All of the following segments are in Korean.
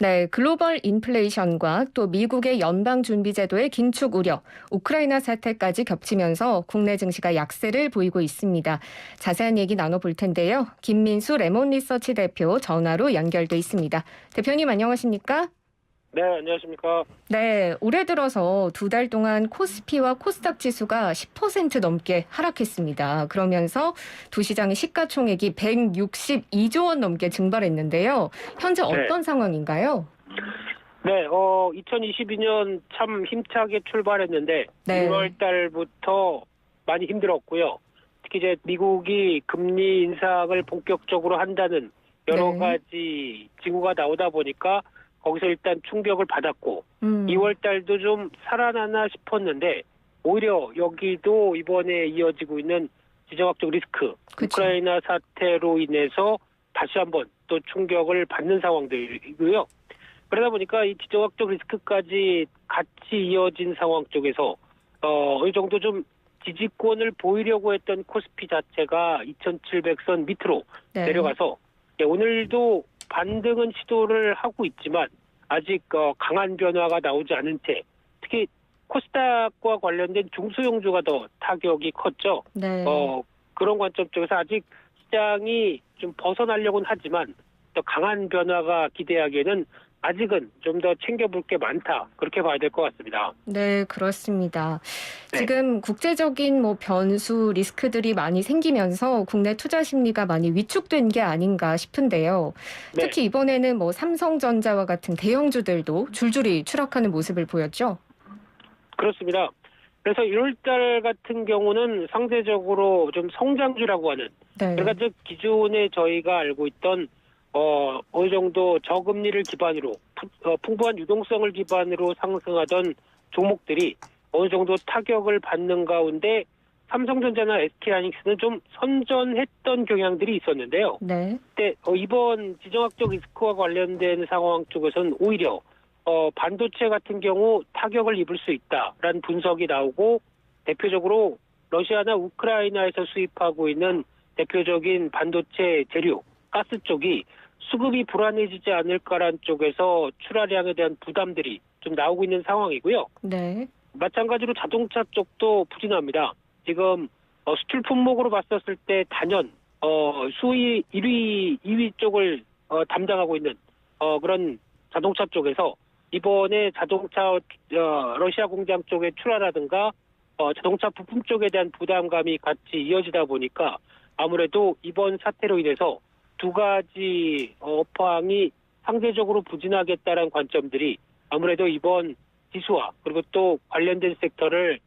네, 글로벌 인플레이션과 또 미국의 연방준비제도의 긴축 우려, 우크라이나 사태까지 겹치면서 국내 증시가 약세를 보이고 있습니다. 자세한 얘기 나눠볼 텐데요. 김민수 레몬리서치 대표 전화로 연결돼 있습니다. 대표님 안녕하십니까? 네, 안녕하십니까. 네, 올해 들어서 두 달 동안 코스피와 코스닥 지수가 10% 넘게 하락했습니다. 그러면서 두 시장의 시가총액이 162조 원 넘게 증발했는데요. 현재 네. 어떤 상황인가요? 네, 2022년 참 힘차게 출발했는데, 네. 1월 달부터 많이 힘들었고요. 특히 이제 미국이 금리 인상을 본격적으로 한다는 여러 네. 가지 징후가 나오다 보니까 거기서 일단 충격을 받았고, 음. 2월 달도 좀 살아나나 싶었는데, 오히려 여기도 이번에 이어지고 있는 지정학적 리스크, 그쵸. 우크라이나 사태로 인해서 다시 한번 또 충격을 받는 상황들이고요. 그러다 보니까 이 지정학적 리스크까지 같이 이어진 상황 쪽에서 어느 정도 좀 지지권을 보이려고 했던 코스피 자체가 2,700선 밑으로 네. 내려가서 오늘도 반등은 시도를 하고 있지만 아직 강한 변화가 나오지 않은 채 특히 코스닥과 관련된 중소형주가 더 타격이 컸죠. 네. 그런 관점 쪽에서 아직 시장이 좀 벗어나려고는 하지만 더 강한 변화가 기대하기에는 아직은 좀 더 챙겨볼 게 많다. 그렇게 봐야 될 것 같습니다. 네, 그렇습니다. 네. 지금 국제적인 변수 리스크들이 많이 생기면서 국내 투자 심리가 많이 위축된 게 아닌가 싶은데요. 네. 특히 이번에는 삼성전자와 같은 대형주들도 줄줄이 추락하는 모습을 보였죠. 그렇습니다. 그래서 1월달 같은 경우는 상대적으로 좀 성장주라고 하는 네. 그러니까 즉 기존에 저희가 알고 있던 어느 정도 저금리를 기반으로 풍부한 유동성을 기반으로 상승하던 종목들이 어느 정도 타격을 받는 가운데 삼성전자나 SK하이닉스는 좀 선전했던 경향들이 있었는데요. 네. 근데 이번 지정학적 리스크와 관련된 상황 쪽에서는 오히려 반도체 같은 경우 타격을 입을 수 있다라는 분석이 나오고 대표적으로 러시아나 우크라이나에서 수입하고 있는 대표적인 반도체 재료, 가스 쪽이 수급이 불안해지지 않을까라는 쪽에서 출하량에 대한 부담들이 좀 나오고 있는 상황이고요. 네. 마찬가지로 자동차 쪽도 부진합니다. 지금 수출 품목으로 봤었을 때 단연 수위 1위, 2위 쪽을 담당하고 있는 그런 자동차 쪽에서 이번에 자동차 러시아 공장 쪽의 출하라든가 자동차 부품 쪽에 대한 부담감이 같이 이어지다 보니까 아무래도 이번 사태로 인해서 두 가지 업황이 상대적으로 부진하겠다는 관점들이 아무래도 이번 지수와 그리고 또 관련된 섹터를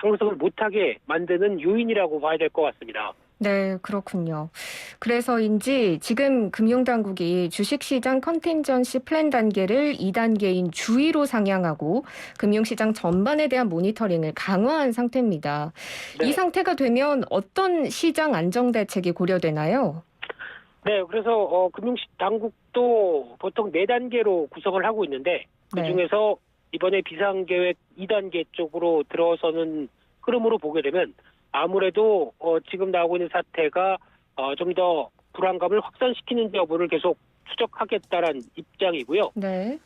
상승을 못하게 만드는 요인이라고 봐야 될 것 같습니다. 네, 그렇군요. 그래서인지 지금 금융당국이 주식시장 컨틴전시 플랜 단계를 2단계인 주의로 상향하고 금융시장 전반에 대한 모니터링을 강화한 상태입니다. 네. 이 상태가 되면 어떤 시장 안정 대책이 고려되나요? 네, 그래서 금융당국도 보통 4단계로 구성을 하고 있는데 그중에서 이번에 비상계획 2단계 쪽으로 들어서는 흐름으로 보게 되면 아무래도 지금 나오고 있는 사태가 좀 더 불안감을 확산시키는 여부를 계속 추적하겠다는 입장이고요. 네.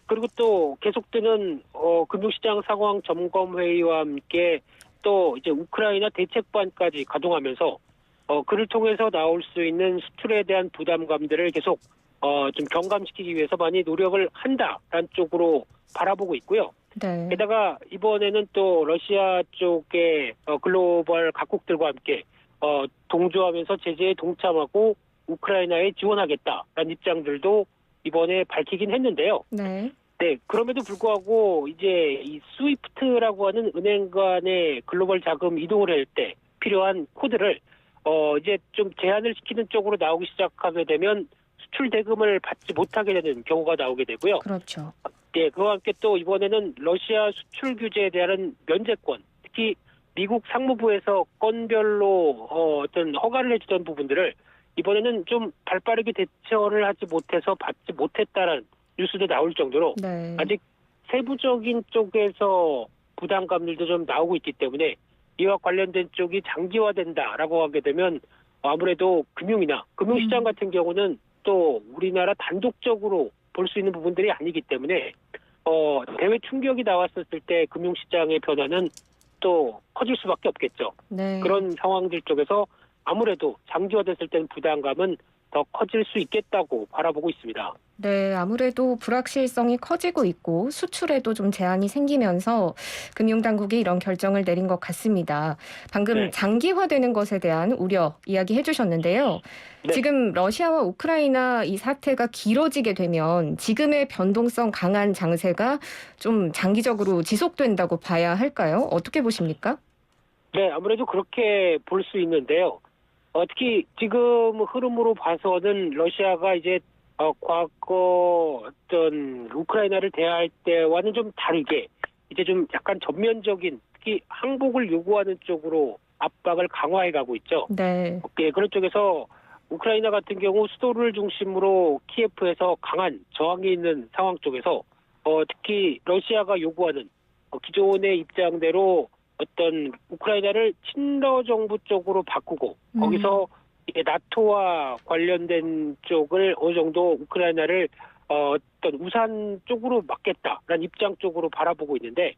그리고 또 계속되는 금융시장 상황 점검 회의와 함께 또 이제 우크라이나 대책반까지 가동하면서 그를 통해서 나올 수 있는 수출에 대한 부담감들을 계속 좀 경감시키기 위해서 많이 노력을 한다라는 쪽으로 바라보고 있고요. 네. 게다가 이번에는 또 러시아 쪽의 글로벌 각국들과 함께 동조하면서 제재에 동참하고 우크라이나에 지원하겠다라는 입장들도 이번에 밝히긴 했는데요. 네. 네, 그럼에도 불구하고 이제 이 스위프트라고 하는 은행 간의 글로벌 자금 이동을 할 때 필요한 코드를 이제 좀 제한을 시키는 쪽으로 나오기 시작하게 되면 수출 대금을 받지 못하게 되는 경우가 나오게 되고요. 그렇죠. 네, 그와 함께 또 이번에는 러시아 수출 규제에 대한 면제권, 특히 미국 상무부에서 건별로 어떤 허가를 해주던 부분들을 이번에는 좀 발빠르게 대처를 하지 못해서 받지 못했다는 뉴스도 나올 정도로 네. 아직 세부적인 쪽에서 부담감들도 좀 나오고 있기 때문에 이와 관련된 쪽이 장기화된다라고 하게 되면 아무래도 금융시장 같은 경우는 또 우리나라 단독적으로 볼 수 있는 부분들이 아니기 때문에 대외 충격이 나왔었을 때 금융시장의 변화는 또 커질 수밖에 없겠죠. 네. 그런 상황들 쪽에서 아무래도 장기화됐을 때는 부담감은 더 커질 수 있겠다고 바라보고 있습니다. 네, 아무래도 불확실성이 커지고 있고 수출에도 좀 제한이 생기면서 금융당국이 이런 결정을 내린 것 같습니다. 방금 네. 장기화되는 것에 대한 우려 이야기해 주셨는데요. 네. 지금 러시아와 우크라이나 이 사태가 길어지게 되면 지금의 변동성 강한 장세가 좀 장기적으로 지속된다고 봐야 할까요? 어떻게 보십니까? 네, 아무래도 그렇게 볼 수 있는데요. 특히 지금 흐름으로 봐서는 러시아가 이제 과거 어떤 우크라이나를 대할 때와는 좀 다르게 이제 좀 약간 전면적인 특히 항복을 요구하는 쪽으로 압박을 강화해 가고 있죠. 네. 예, 그런 쪽에서 우크라이나 같은 경우 수도를 중심으로 키예프에서 강한 저항이 있는 상황 쪽에서 특히 러시아가 요구하는 기존의 입장대로 어떤 우크라이나를 친러 정부 쪽으로 바꾸고 거기서 이게 나토와 관련된 쪽을 어느 정도 우크라이나를 어떤 우산 쪽으로 막겠다라는 입장 쪽으로 바라보고 있는데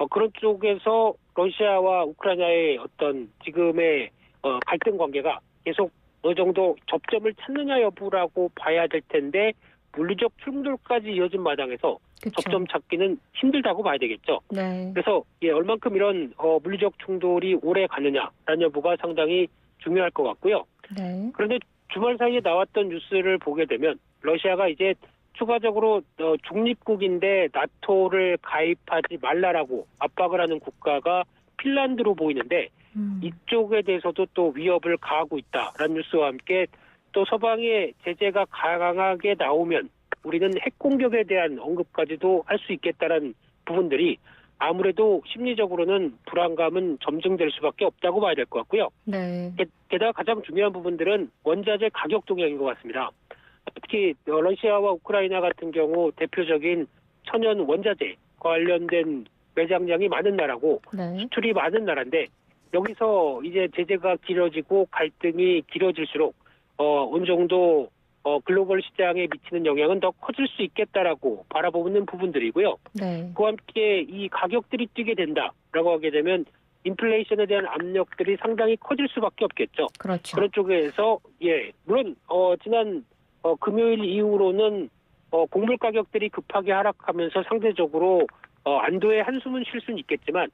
그런 쪽에서 러시아와 우크라이나의 어떤 지금의 갈등 관계가 계속 어느 정도 접점을 찾느냐 여부라고 봐야 될 텐데 물리적 충돌까지 이어진 마당에서 그쵸. 접점 찾기는 힘들다고 봐야 되겠죠. 네. 그래서 얼만큼 이런 물리적 충돌이 오래 가느냐라는 여부가 상당히 중요할 것 같고요. 네. 그런데 주말 사이에 나왔던 뉴스를 보게 되면 러시아가 이제 추가적으로 중립국인데 나토를 가입하지 말라라고 압박을 하는 국가가 핀란드로 보이는데 이쪽에 대해서도 또 위협을 가하고 있다라는 뉴스와 함께 또 서방의 제재가 강하게 나오면 우리는 핵 공격에 대한 언급까지도 할 수 있겠다라는 부분들이 아무래도 심리적으로는 불안감은 점증될 수밖에 없다고 봐야 될 것 같고요. 네. 게다가 가장 중요한 부분들은 원자재 가격 동향인 것 같습니다. 특히 러시아와 우크라이나 같은 경우 대표적인 천연 원자재 관련된 매장량이 많은 나라고 네. 수출이 많은 나라인데 여기서 이제 제재가 길어지고 갈등이 길어질수록 어느 정도 글로벌 시장에 미치는 영향은 더 커질 수 있겠다라고 바라보는 부분들이고요. 네. 그와 함께 이 가격들이 뛰게 된다라고 하게 되면 인플레이션에 대한 압력들이 상당히 커질 수밖에 없겠죠. 그렇죠. 그런 쪽에서 물론 지난 금요일 이후로는 곡물 가격들이 급하게 하락하면서 상대적으로 안도의 한숨은 쉴 수는 있겠지만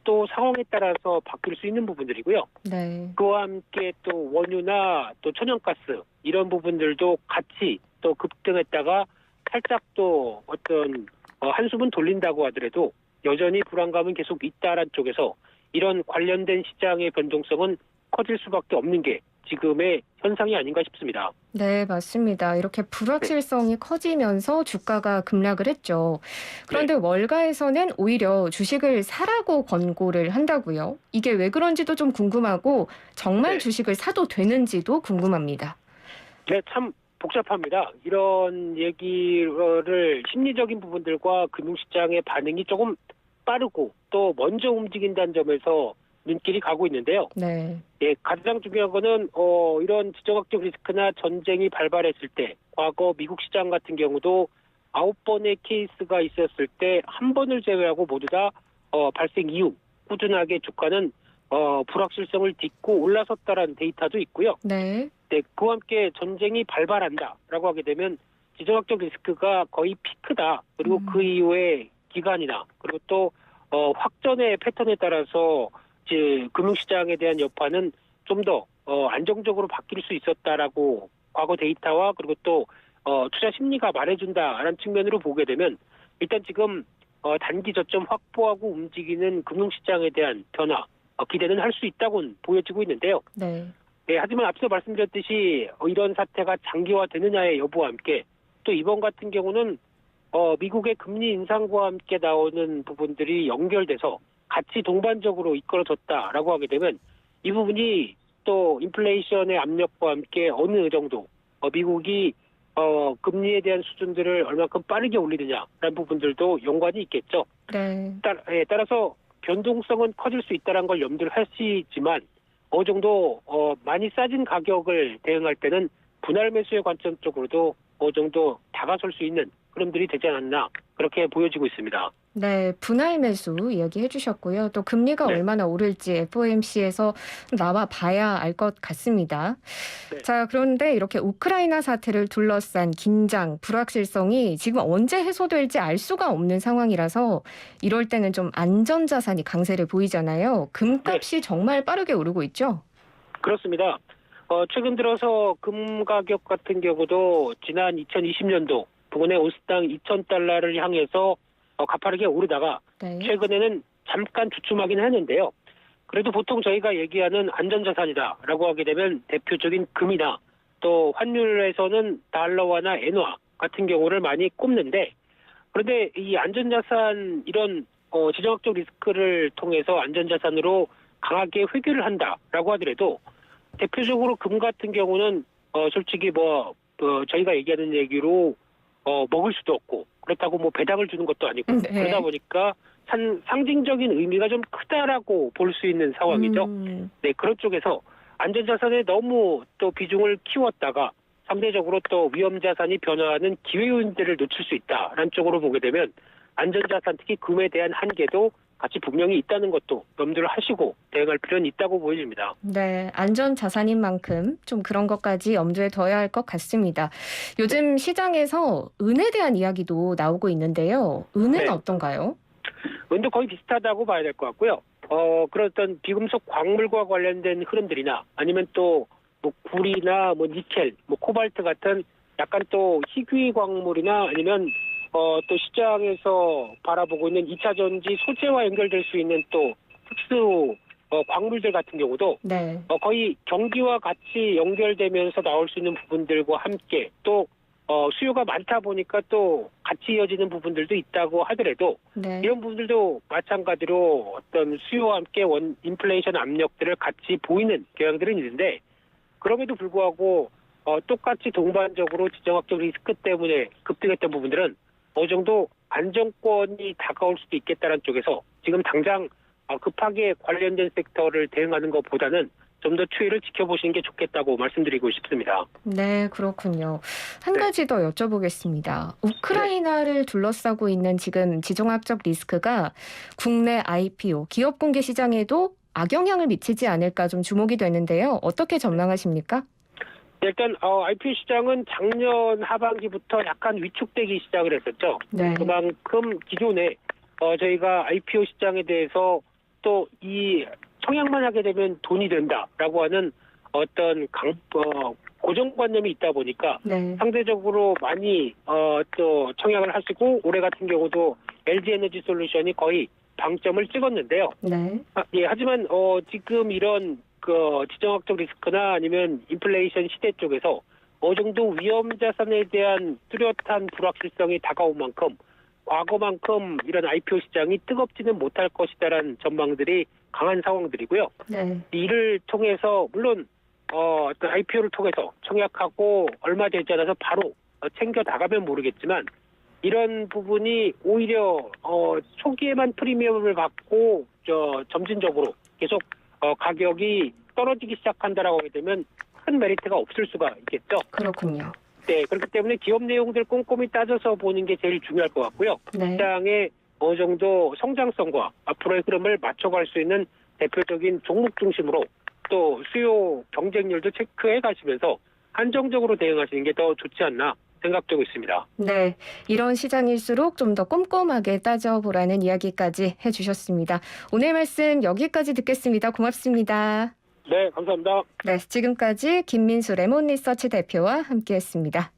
또 상황에 따라서 바뀔 수 있는 부분들이고요. 네. 그와 함께 또 원유나 또 천연가스 이런 부분들도 같이 또 급등했다가 살짝 또 어떤 한숨은 돌린다고 하더라도 여전히 불안감은 계속 있다라는 쪽에서 이런 관련된 시장의 변동성은 커질 수밖에 없는 게 지금의 현상이 아닌가 싶습니다. 네, 맞습니다. 이렇게 불확실성이 커지면서 주가가 급락을 했죠. 그런데 월가에서는 오히려 주식을 사라고 권고를 한다고요. 이게 왜 그런지도 좀 궁금하고 정말 네. 주식을 사도 되는지도 궁금합니다. 네, 참 복잡합니다. 이런 얘기를 심리적인 부분들과 금융시장의 반응이 조금 빠르고 또 먼저 움직인다는 점에서 눈길이 가고 있는데요. 네. 가장 중요한 거는 이런 지정학적 리스크나 전쟁이 발발했을 때 과거 미국 시장 같은 경우도 9번의 케이스가 있었을 때 한 번을 제외하고 모두 다 발생 이후 꾸준하게 주가는 불확실성을 딛고 올라섰다라는 데이터도 있고요. 네. 그와 함께 전쟁이 발발한다라고 하게 되면 지정학적 리스크가 거의 피크다. 그리고 그 이후에 기간이나 그리고 또 확전의 패턴에 따라서 이제 금융시장에 대한 여파는 좀 더 안정적으로 바뀔 수 있었다라고 과거 데이터와 그리고 또 투자 심리가 말해준다라는 측면으로 보게 되면 일단 지금 단기 저점 확보하고 움직이는 금융시장에 대한 변화 기대는 할 수 있다고는 보여지고 있는데요. 네. 하지만 앞서 말씀드렸듯이 이런 사태가 장기화되느냐의 여부와 함께 또 이번 같은 경우는 미국의 금리 인상과 함께 나오는 부분들이 연결돼서 같이 동반적으로 이끌어졌다라고 하게 되면 이 부분이 또 인플레이션의 압력과 함께 어느 정도 미국이 금리에 대한 수준들을 얼마큼 빠르게 올리느냐라는 부분들도 연관이 있겠죠. 네. 따라서 변동성은 커질 수 있다는 걸 염두를 하시지만 어느 정도 많이 싸진 가격을 대응할 때는 분할 매수의 관점 쪽으로도 어느 정도 다가설 수 있는 흐름들이 되지 않았나 그렇게 보여지고 있습니다. 네, 분할 매수 이야기해 주셨고요. 또 금리가 네. 얼마나 오를지 FOMC에서 나와 봐야 알 것 같습니다. 네. 자, 그런데 이렇게 우크라이나 사태를 둘러싼 긴장, 불확실성이 지금 언제 해소될지 알 수가 없는 상황이라서 이럴 때는 좀 안전자산이 강세를 보이잖아요. 금값이 정말 빠르게 오르고 있죠? 그렇습니다. 최근 들어서 금 가격 같은 경우도 지난 2020년도 부근에 온스당 2,000달러를 향해서 가파르게 오르다가 네. 최근에는 잠깐 주춤하긴 했는데요. 그래도 보통 저희가 얘기하는 안전자산이다라고 하게 되면 대표적인 금이나 또 환율에서는 달러화나 엔화 같은 경우를 많이 꼽는데, 그런데 이 안전자산 이런 지정학적 리스크를 통해서 안전자산으로 강하게 회귀를 한다라고 하더라도 대표적으로 금 같은 경우는 솔직히 저희가 얘기하는 얘기로 먹을 수도 없고 그렇다고 뭐 배당을 주는 것도 아니고 네. 그러다 보니까 상징적인 의미가 좀 크다라고 볼 수 있는 상황이죠. 네, 그런 쪽에서 안전자산에 너무 또 비중을 키웠다가 상대적으로 또 위험자산이 변화하는 기회 요인들을 놓칠 수 있다라는 쪽으로 보게 되면 안전자산 특히 금에 대한 한계도 같이 분명히 있다는 것도 염두를 하시고 대응할 필요는 있다고 보여집니다. 네, 안전자산인 만큼 좀 그런 것까지 염두에 둬야 할 것 같습니다. 요즘 시장에서 은에 대한 이야기도 나오고 있는데요. 은은 네. 어떤가요? 은도 거의 비슷하다고 봐야 될 것 같고요. 그런 어떤 비금속 광물과 관련된 흐름들이나 아니면 또 뭐 구리나 뭐 니켈, 뭐 코발트 같은 약간 또 희귀 광물이나 아니면 또 시장에서 바라보고 있는 2차 전지 소재와 연결될 수 있는 또 특수 광물들 같은 경우도 네. 거의 경기와 같이 연결되면서 나올 수 있는 부분들과 함께 또 수요가 많다 보니까 또 같이 이어지는 부분들도 있다고 하더라도 네. 이런 부분들도 마찬가지로 어떤 수요와 함께 인플레이션 압력들을 같이 보이는 경향들은 있는데, 그럼에도 불구하고 똑같이 동반적으로 지정학적 리스크 때문에 급등했던 부분들은 어느 정도 안정권이 다가올 수도 있겠다는 쪽에서 지금 당장 급하게 관련된 섹터를 대응하는 것보다는 좀 더 추이를 지켜보시는 게 좋겠다고 말씀드리고 싶습니다. 네, 그렇군요. 한 네. 가지 더 여쭤보겠습니다. 우크라이나를 둘러싸고 있는 지금 지정학적 리스크가 국내 IPO, 기업 공개 시장에도 악영향을 미치지 않을까 좀 주목이 되는데요. 어떻게 전망하십니까? 일단 IPO 시장은 작년 하반기부터 약간 위축되기 시작을 했었죠. 네. 그만큼 기존에 저희가 IPO 시장에 대해서 또 이 청약만 하게 되면 돈이 된다라고 하는 어떤 고정관념이 있다 보니까 네. 상대적으로 많이 또 청약을 하시고 올해 같은 경우도 LG에너지솔루션이 거의 방점을 찍었는데요. 네. 하지만 지금 이런 지정학적 리스크나 아니면 인플레이션 시대 쪽에서 어느 정도 위험 자산에 대한 뚜렷한 불확실성이 다가온 만큼 과거만큼 이런 IPO 시장이 뜨겁지는 못할 것이다라는 전망들이 강한 상황들이고요. 네. 이를 통해서 물론 어떤 IPO를 통해서 청약하고 얼마 되지 않아서 바로 챙겨 나가면 모르겠지만 이런 부분이 오히려 초기에만 프리미엄을 받고 점진적으로 계속 가격이 떨어지기 시작한다라고 하게 되면 큰 메리트가 없을 수가 있겠죠. 그렇군요. 네, 그렇기 때문에 기업 내용들 꼼꼼히 따져서 보는 게 제일 중요할 것 같고요. 네. 시장의 어느 정도 성장성과 앞으로의 흐름을 맞춰갈 수 있는 대표적인 종목 중심으로 또 수요 경쟁률도 체크해 가시면서 한정적으로 대응하시는 게 더 좋지 않나 생각되고 있습니다. 네, 이런 시장일수록 좀 더 꼼꼼하게 따져보라는 이야기까지 해주셨습니다. 오늘 말씀 여기까지 듣겠습니다. 고맙습니다. 네, 감사합니다. 네, 지금까지 김민수 레몬리서치 대표와 함께했습니다.